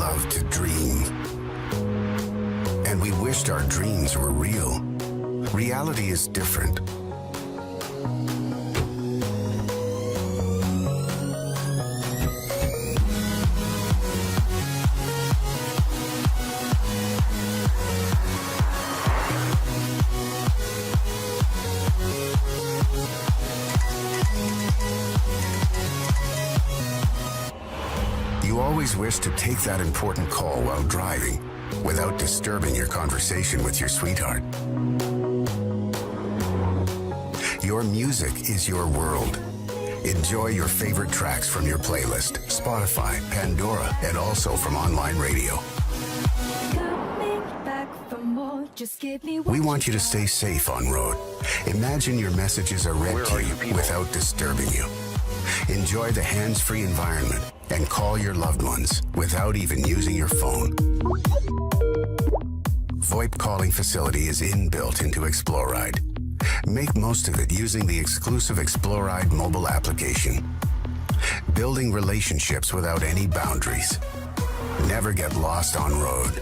love to dream. And we wished our dreams were real. Reality is different. You always wish to take that important call while driving without disturbing your conversation with your sweetheart. Your music is your world. Enjoy your favorite tracks from your playlist, Spotify, Pandora, and also from online radio. We want you to stay safe on road. Imagine your messages are read to you without disturbing you. Enjoy the hands-free environment and call your loved ones without even using your phone. VoIP calling facility is inbuilt into Exploride. Make most of it using the exclusive Exploride mobile application. Building relationships without any boundaries. Never get lost on road.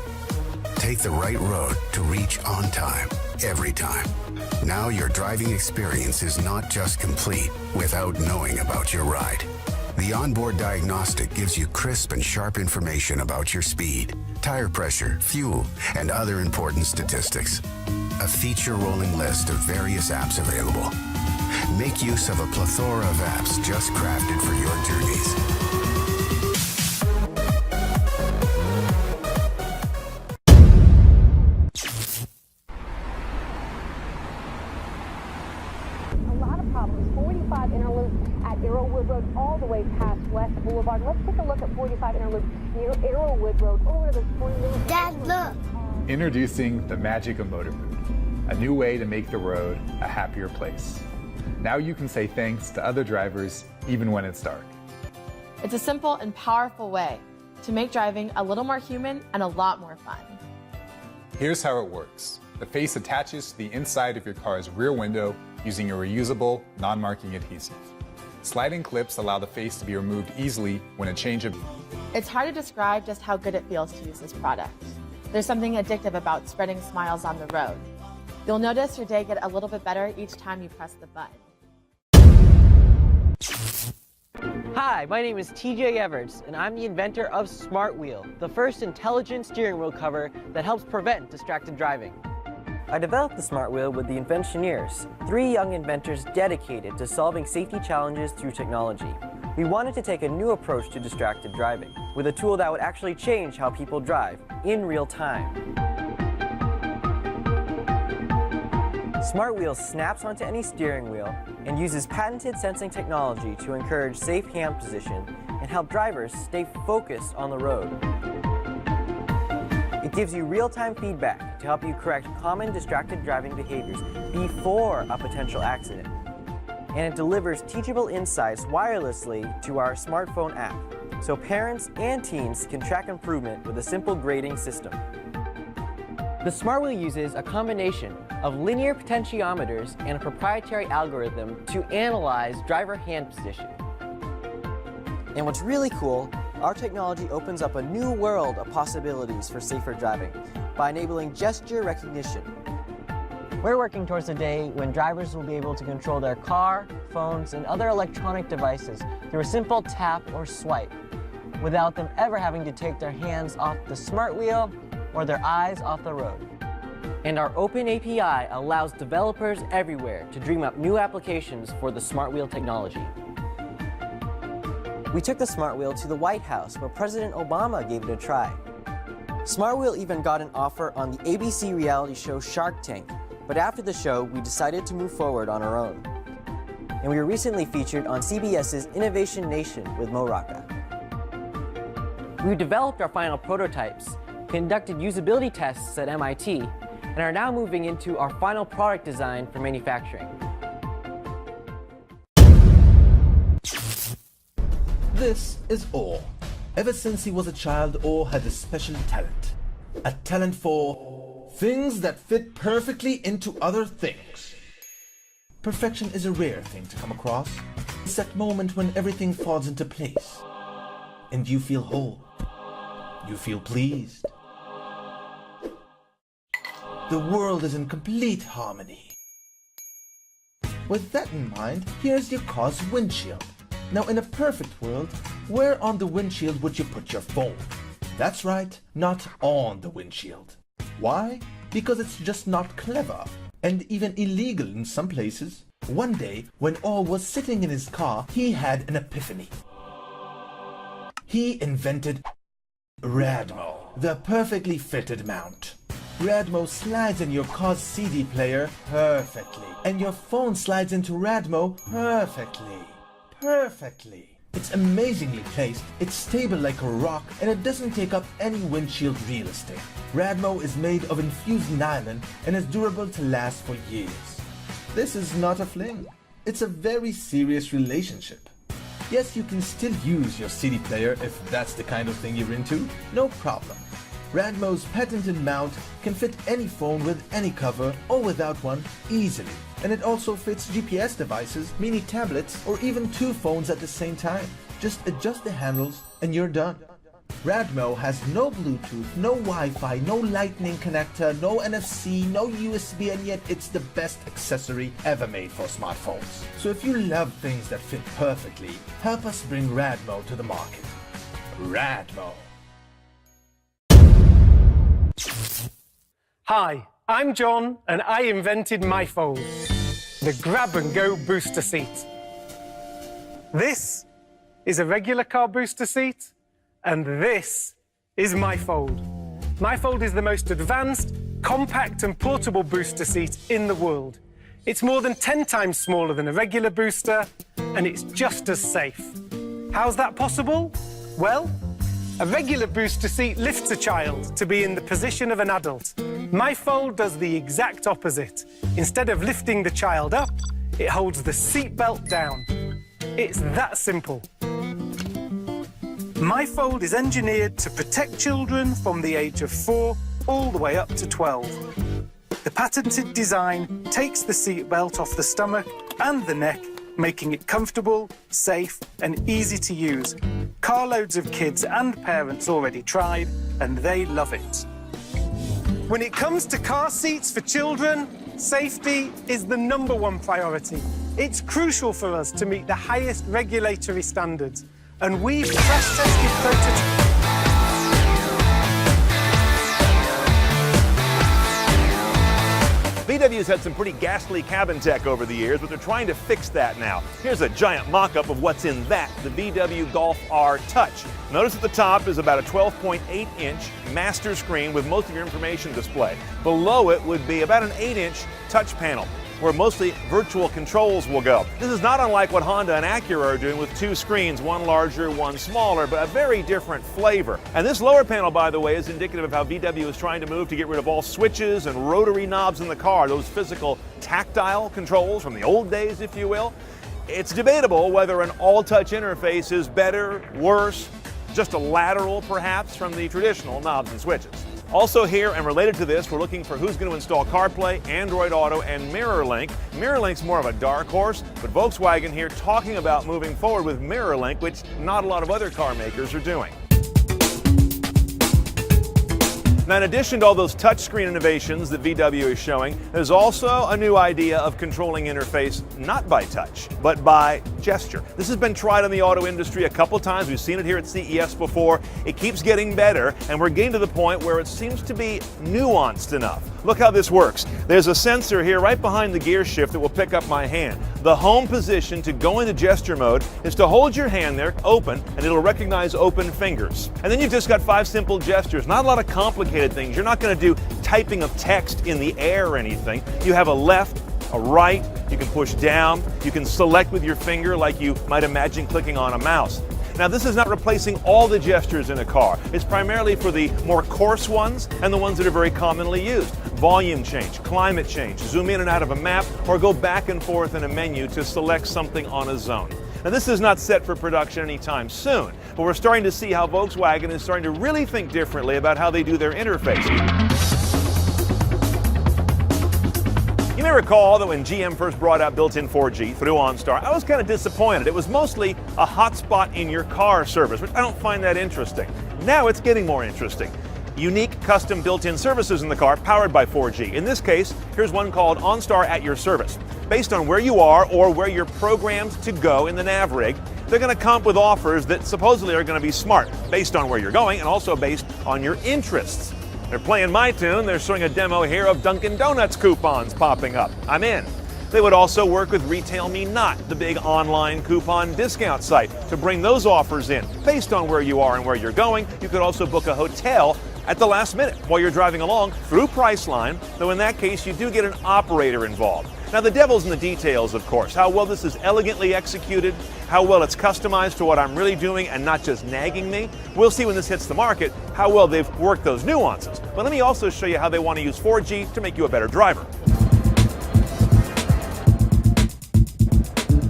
Take the right road to reach on time, every time. Now your driving experience is not just complete without knowing about your ride. The onboard diagnostic gives you crisp and sharp information about your speed, tire pressure, fuel, and other important statistics. A feature-rolling list of various apps available. Make use of a plethora of apps just crafted for your journeys. Problems. 45 interloop at Arrowwood Road all the way past West Boulevard. Let's take a look at 45 interloop near Arrowwood Road over to the 20-minute. Dad, look! Introducing the magic of motor mood, a new way to make the road a happier place. Now you can say thanks to other drivers even when it's dark. It's a simple and powerful way to make driving a little more human and a lot more fun. Here's how it works. The face attaches to the inside of your car's rear window using a reusable, non-marking adhesive. Sliding clips allow the face to be removed easily when a change of... It's hard to describe just how good it feels to use this product. There's something addictive about spreading smiles on the road. You'll notice your day get a little bit better each time you press the button. Hi, my name is TJ Everts, and I'm the inventor of Smart Wheel, the first intelligent steering wheel cover that helps prevent distracted driving. I developed the Smart Wheel with the Inventioneers, 3 young inventors dedicated to solving safety challenges through technology. We wanted to take a new approach to distracted driving, with a tool that would actually change how people drive in real time. Smart Wheel snaps onto any steering wheel and uses patented sensing technology to encourage safe hand position and help drivers stay focused on the road. It gives you real-time feedback to help you correct common distracted driving behaviors before a potential accident. And it delivers teachable insights wirelessly to our smartphone app, so parents and teens can track improvement with a simple grading system. The Smart Wheel uses a combination of linear potentiometers and a proprietary algorithm to analyze driver hand position. And what's really cool, our technology opens up a new world of possibilities for safer driving by enabling gesture recognition. We're working towards a day when drivers will be able to control their car, phones, and other electronic devices through a simple tap or swipe, without them ever having to take their hands off the Smart Wheel or their eyes off the road. And our open API allows developers everywhere to dream up new applications for the Smart Wheel technology. We took the Smart Wheel to the White House, where President Obama gave it a try. Smart Wheel even got an offer on the ABC reality show Shark Tank, but after the show, we decided to move forward on our own. And we were recently featured on CBS's Innovation Nation with Mo Rocca. We developed our final prototypes, conducted usability tests at MIT, and are now moving into our final product design for manufacturing. This is Orr. Ever since he was a child, Orr had a special talent. A talent for things that fit perfectly into other things. Perfection is a rare thing to come across. It's that moment when everything falls into place and you feel whole. you feel pleased. The world is in complete harmony. With that in mind, here's your car's windshield. Now, in a perfect world, where on the windshield would you put your phone? That's right, not on the windshield. Why? Because it's just not clever, and even illegal in some places. One day, when Orr was sitting in his car, he had an epiphany. He invented Radmo, the perfectly fitted mount. Radmo slides in your car's CD player perfectly, and your phone slides into Radmo perfectly. Perfectly. It's amazingly placed, it's stable like a rock, and it doesn't take up any windshield real estate. Radmo is made of infused nylon and is durable to last for years. This is not a fling. It's a very serious relationship. Yes, you can still use your CD player if that's the kind of thing you're into. No problem. Radmo's patented mount can fit any phone with any cover or without one easily. And it also fits GPS devices, mini tablets, or even two phones at the same time. Just adjust the handles and you're done. Radmo has no Bluetooth, no Wi-Fi, no lightning connector, no NFC, no USB, and yet it's the best accessory ever made for smartphones. So if you love things that fit perfectly, help us bring Radmo to the market. Radmo. Hi, I'm John and I invented MyFold, the grab-and-go booster seat. This is a regular car booster seat, and this is MyFold. MyFold is the most advanced, compact and portable booster seat in the world. It's more than 10 times smaller than a regular booster, and it's just as safe. How's that possible? Well, a regular booster seat lifts a child to be in the position of an adult. MyFold does the exact opposite. Instead of lifting the child up, it holds the seatbelt down. It's that simple. MyFold is engineered to protect children from the age of 4 all the way up to 12. The patented design takes the seatbelt off the stomach and the neck, making it comfortable, safe, and easy to use. Carloads of kids and parents already tried, and they love it. When it comes to car seats for children, safety is the #1 priority. It's crucial for us to meet the highest regulatory standards, and we've crash-tested prototypes. VW's had some pretty ghastly cabin tech over the years, but they're trying to fix that now. Here's a giant mock-up of what's in that, the VW Golf R Touch. Notice at the top is about a 12.8-inch master screen with most of your information displayed. Below it would be about an 8-inch touch panel, where mostly virtual controls will go. This is not unlike what Honda and Acura are doing with two screens, one larger, one smaller, but a very different flavor. And this lower panel, by the way, is indicative of how VW is trying to move to get rid of all switches and rotary knobs in the car, those physical tactile controls from the old days, if you will. It's debatable whether an all-touch interface is better, worse, just a lateral perhaps from the traditional knobs and switches. Also here and related to this, we're looking for who's going to install CarPlay, Android Auto, and MirrorLink. MirrorLink's more of a dark horse, but Volkswagen here talking about moving forward with MirrorLink, which not a lot of other car makers are doing. Now, in addition to all those touchscreen innovations that VW is showing, there's also a new idea of controlling interface not by touch, but by gesture. This has been tried in the auto industry a couple times. We've seen it here at CES before. It keeps getting better, and we're getting to the point where it seems to be nuanced enough. Look how this works. There's a sensor here right behind the gear shift that will pick up my hand. The home position to go into gesture mode is to hold your hand there open, and it'll recognize open fingers. And then you've just got 5 simple gestures, not a lot of complicated things. You're not going to do typing of text in the air or anything. You have a left, a right, you can push down, you can select with your finger like you might imagine clicking on a mouse. Now, this is not replacing all the gestures in a car. It's primarily for the more coarse ones and the ones that are very commonly used. Volume change, climate change, zoom in and out of a map, or go back and forth in a menu to select something on a zone. Now, this is not set for production anytime soon, but we're starting to see how Volkswagen is starting to really think differently about how they do their interface. You may recall that when GM first brought out built-in 4G through OnStar, I was kind of disappointed. It was mostly a hotspot in your car service, which I don't find that interesting. Now it's getting more interesting. Unique custom built-in services in the car powered by 4G. In this case, here's one called OnStar at Your Service. Based on where you are or where you're programmed to go in the nav rig, they're going to come up with offers that supposedly are going to be smart, based on where you're going and also based on your interests. They're playing my tune. They're showing a demo here of Dunkin' Donuts coupons popping up. I'm in. They would also work with Retail Me Not, the big online coupon discount site, to bring those offers in. Based on where you are and where you're going, you could also book a hotel at the last minute while you're driving along through Priceline, though in that case you do get an operator involved. Now the devil's in the details, of course. How well this is elegantly executed, how well it's customized to what I'm really doing and not just nagging me. We'll see when this hits the market how well they've worked those nuances. But let me also show you how they want to use 4G to make you a better driver.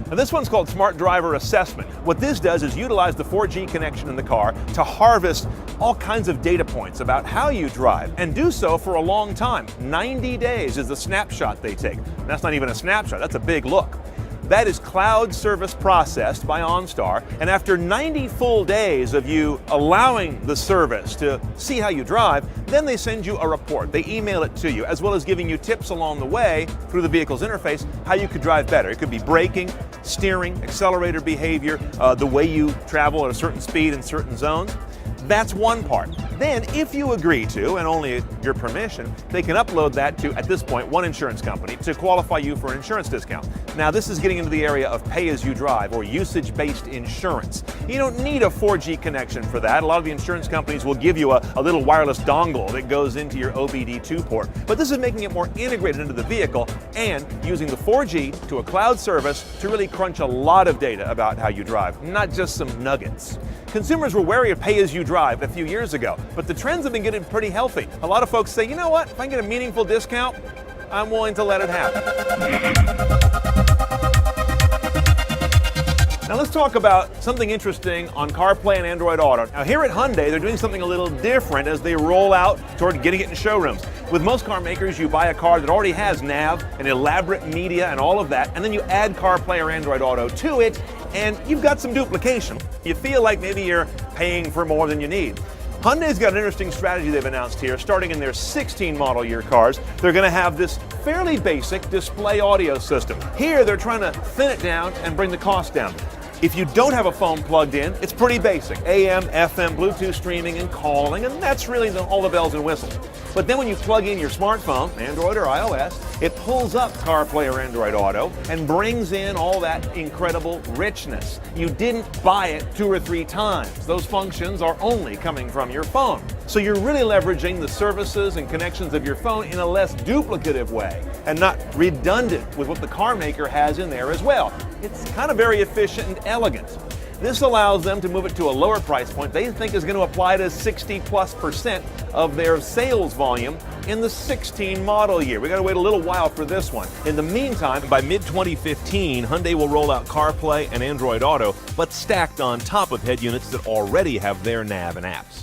Now this one's called Smart Driver Assessment. What this does is utilize the 4G connection in the car to harvest all kinds of data points about how you drive and do so for a long time. 90 days is the snapshot they take. And that's not even a snapshot, that's a big look. That is cloud service processed by OnStar, and after 90 full days of you allowing the service to see how you drive, then they send you a report. They email it to you, as well as giving you tips along the way through the vehicle's interface how you could drive better. It could be braking, steering, accelerator behavior, the way you travel at a certain speed in certain zones. That's one part. Then, if you agree to, and only at your permission, they can upload that to, at this point, one insurance company to qualify you for an insurance discount. Now, this is getting into the area of pay-as-you-drive or usage-based insurance. You don't need a 4G connection for that. A lot of the insurance companies will give you a little wireless dongle that goes into your OBD2 port. But this is making it more integrated into the vehicle and using the 4G to a cloud service to really crunch a lot of data about how you drive, not just some nuggets. Consumers were wary of pay-as-you-drive a few years ago, but the trends have been getting pretty healthy. A lot of folks say, you know what, if I can get a meaningful discount, I'm willing to let it happen. Now let's talk about something interesting on CarPlay and Android Auto. Now here at Hyundai, they're doing something a little different as they roll out toward getting it in showrooms. With most car makers, you buy a car that already has nav and elaborate media and all of that, and then you add CarPlay or Android Auto to it, and you've got some duplication. You feel like maybe you're paying for more than you need. Hyundai's got an interesting strategy they've announced here. Starting in their 16 model year cars, they're going to have this fairly basic display audio system. Here, they're trying to thin it down and bring the cost down. If you don't have a phone plugged in, it's pretty basic. AM, FM, Bluetooth streaming and calling, and that's really all the bells and whistles. But then when you plug in your smartphone, Android or iOS, it pulls up CarPlay or Android Auto and brings in all that incredible richness. You didn't buy it 2 or 3 times. Those functions are only coming from your phone. So you're really leveraging the services and connections of your phone in a less duplicative way and not redundant with what the car maker has in there as well. It's kind of very efficient and elegant. This allows them to move it to a lower price point they think is going to apply to 60+% of their sales volume in the 16 model year. We got to wait a little while for this one. In the meantime, by mid-2015, Hyundai will roll out CarPlay and Android Auto, but stacked on top of head units that already have their nav and apps.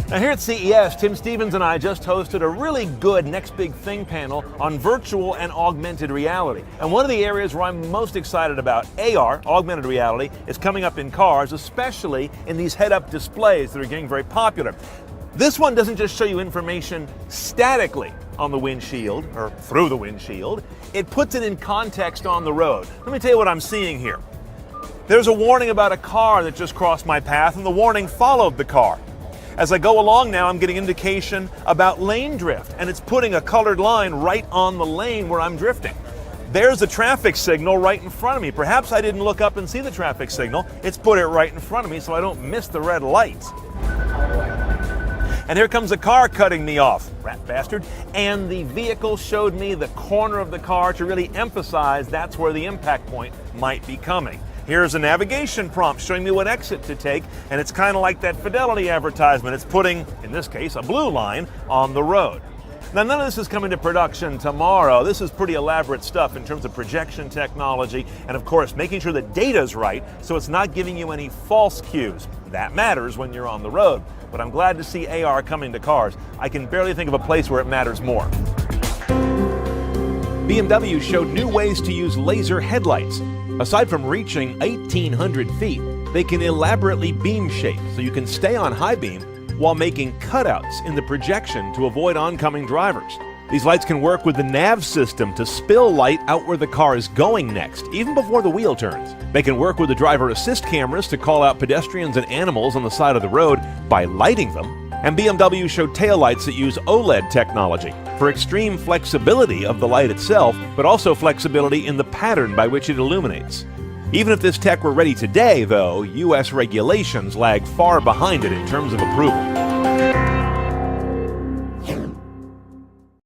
Now here at CES, Tim Stevens and I just hosted a really good Next Big Thing panel on virtual and augmented reality. And one of the areas where I'm most excited about AR, augmented reality, is coming up in cars, especially in these head-up displays that are getting very popular. This one doesn't just show you information statically on the windshield or through the windshield, it puts it in context on the road. Let me tell you what I'm seeing here. There's a warning about a car that just crossed my path, and the warning followed the car. As I go along now, I'm getting indication about lane drift, and it's putting a colored line right on the lane where I'm drifting. There's a traffic signal right in front of me. Perhaps I didn't look up and see the traffic signal. It's put it right in front of me so I don't miss the red lights. And here comes a car cutting me off, rat bastard. And the vehicle showed me the corner of the car to really emphasize that's where the impact point might be coming. Here's a navigation prompt showing me what exit to take, and it's kind of like that Fidelity advertisement. It's putting, in this case, a blue line on the road. Now, none of this is coming to production tomorrow. This is pretty elaborate stuff in terms of projection technology and, of course, making sure the data's right so it's not giving you any false cues. That matters when you're on the road. But I'm glad to see AR coming to cars. I can barely think of a place where it matters more. BMW showed new ways to use laser headlights. Aside from reaching 1,800 feet, they can elaborately beam shape so you can stay on high beam while making cutouts in the projection to avoid oncoming drivers. These lights can work with the nav system to spill light out where the car is going next, even before the wheel turns. They can work with the driver assist cameras to call out pedestrians and animals on the side of the road by lighting them. And BMW showed taillights that use OLED technology for extreme flexibility of the light itself, but also flexibility in the pattern by which it illuminates. Even if this tech were ready today, though, U.S. regulations lag far behind it in terms of approval.